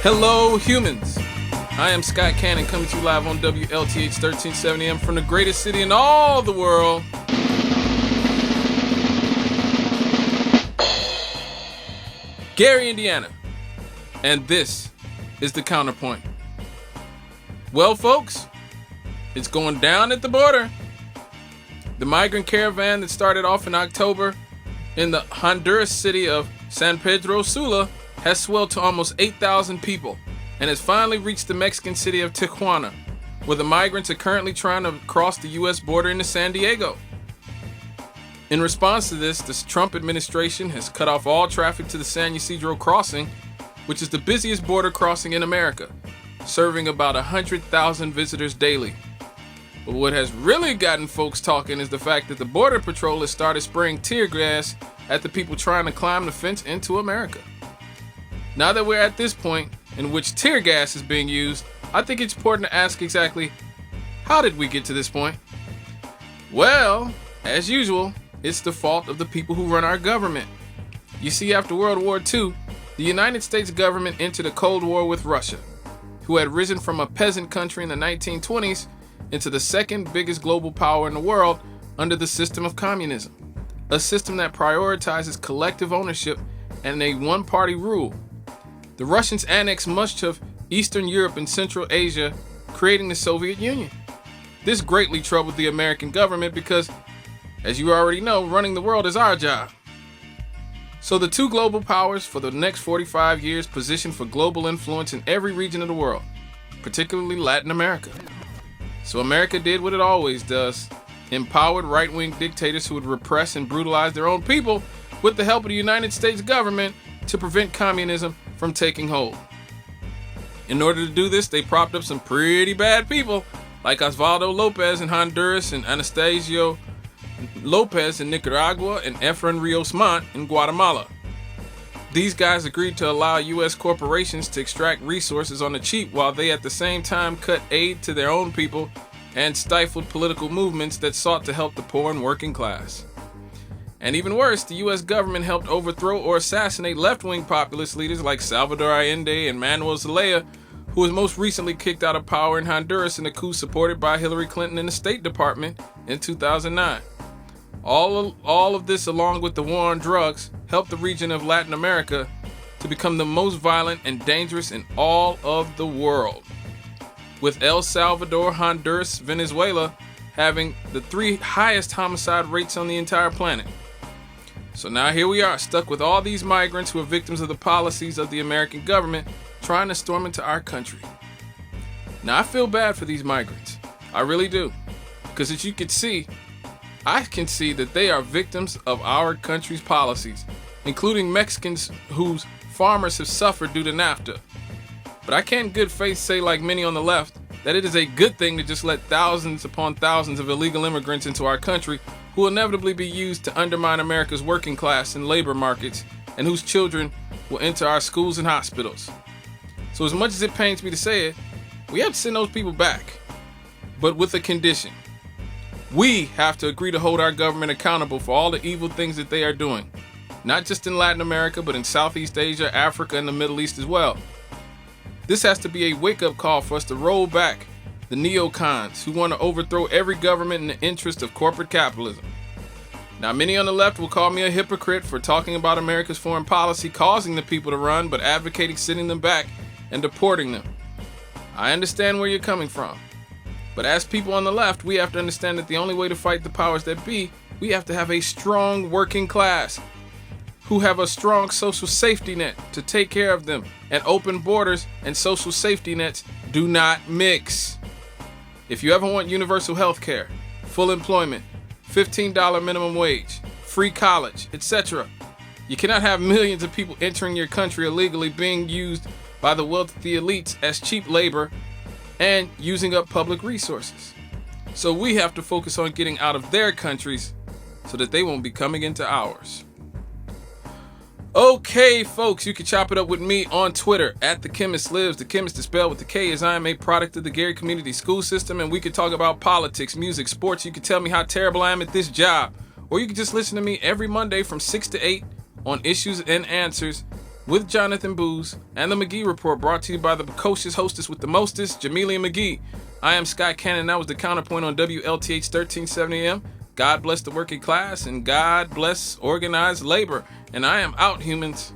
Hello, humans. I am Scott Cannon, coming to you live on WLTH 1370M from the greatest city in all the world, Gary, Indiana. And this is the Counterpoint. Well, folks, it's going down at the border. The migrant caravan that started off in October in the Honduras city of San Pedro Sula has swelled to almost 8,000 people and has finally reached the Mexican city of Tijuana, where the migrants are currently trying to cross the U.S. border into San Diego. In response to this, the Trump administration has cut off all traffic to the San Ysidro crossing, which is the busiest border crossing in America, serving about 100,000 visitors daily. But what has really gotten folks talking is the fact that the Border Patrol has started spraying tear gas at the people trying to climb the fence into America. Now that we're at this point in which tear gas is being used, I think it's important to ask exactly, how did we get to this point? Well, as usual, it's the fault of the people who run our government. You see, after World War II, the United States government entered a Cold War with Russia, who had risen from a peasant country in the 1920s into the second biggest global power in the world under the system of communism, a system that prioritizes collective ownership and a one-party rule. The Russians annexed much of Eastern Europe and Central Asia, creating the Soviet Union. This greatly troubled the American government because, as you already know, running the world is our job. So the two global powers for the next 45 years positioned for global influence in every region of the world, particularly Latin America. So America did what it always does, empowered right-wing dictators who would repress and brutalize their own people with the help of the United States government to prevent communism from taking hold. In order to do this, they propped up some pretty bad people like Osvaldo Lopez in Honduras and Anastasio Lopez in Nicaragua and Efrain Rios Montt in Guatemala. These guys agreed to allow U.S. corporations to extract resources on the cheap while they at the same time cut aid to their own people and stifled political movements that sought to help the poor and working class. And even worse, the U.S. government helped overthrow or assassinate left-wing populist leaders like Salvador Allende and Manuel Zelaya, who was most recently kicked out of power in Honduras in a coup supported by Hillary Clinton in the State Department in 2009. All of this, along with the war on drugs, helped the region of Latin America to become the most violent and dangerous in all of the world, with El Salvador, Honduras, Venezuela having the three highest homicide rates on the entire planet. So now here we are, stuck with all these migrants who are victims of the policies of the American government trying to storm into our country. Now I feel bad for these migrants. I really do. Because as you can see, I can see that they are victims of our country's policies, including Mexicans whose farmers have suffered due to NAFTA. But I can't in good faith say, like many on the left, that it is a good thing to just let thousands upon thousands of illegal immigrants into our country who will inevitably be used to undermine America's working class and labor markets, and whose children will enter our schools and hospitals. So as much as it pains me to say it, we have to send those people back, but with a condition. We have to agree to hold our government accountable for all the evil things that they are doing, not just in Latin America, but in Southeast Asia, Africa, and the Middle East as well. This has to be a wake-up call for us to roll back the neocons who want to overthrow every government in the interest of corporate capitalism. Now, many on the left will call me a hypocrite for talking about America's foreign policy causing the people to run, but advocating sending them back and deporting them. I understand where you're coming from. But as people on the left, we have to understand that the only way to fight the powers that be, we have to have a strong working class who have a strong social safety net to take care of them, and open borders and social safety nets do not mix. If you ever want universal health care, full employment, $15 minimum wage, free college, etc., you cannot have millions of people entering your country illegally being used by the wealthy elites as cheap labor and using up public resources. So we have to focus on getting out of their countries so that they won't be coming into ours. Okay, folks, you can chop it up with me on Twitter at The Chemist Lives. The Chemist is spelled with the K, as I am a product of the Gary Community School System, and we can talk about politics, music, sports. You can tell me how terrible I am at this job, or you can just listen to me every Monday from 6 to 8 on Issues and Answers with Jonathan Boose and the McGee Report, brought to you by the precocious hostess with the mostest, Jamelia McGee. I am Sky Cannon. That was the Counterpoint on WLTH 1370 AM. God bless the working class and God bless organized labor. And I am out, humans.